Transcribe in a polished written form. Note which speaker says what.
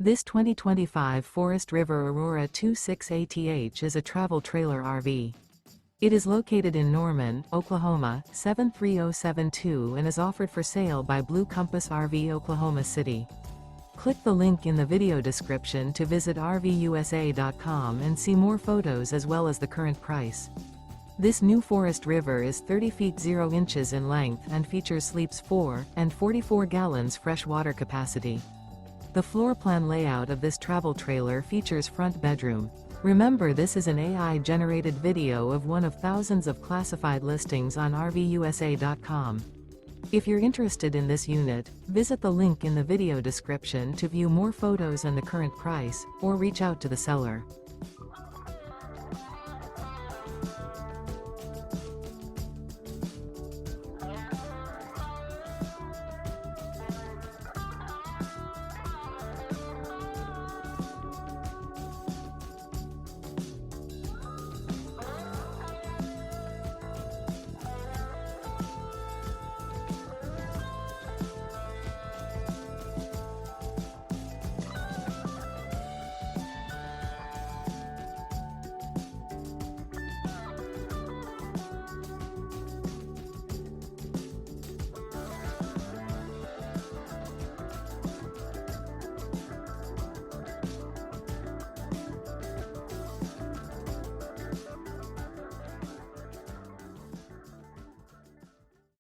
Speaker 1: This 2025 Forest River Aurora 26ATH is a travel trailer RV. It is located in Norman, Oklahoma, 73072 and is offered for sale by Blue Compass RV Oklahoma City. Click the link in the video description to visit RVUSA.com and see more photos as well as the current price. This new Forest River is 30 feet 0 inches in length and features sleeps 4 and 44 gallons fresh water capacity. The floor plan layout of this travel trailer features front bedroom. Remember, this is an AI-generated video of one of thousands of classified listings on RVUSA.com. If you're interested in this unit, visit the link in the video description to view more photos and the current price, or reach out to the seller.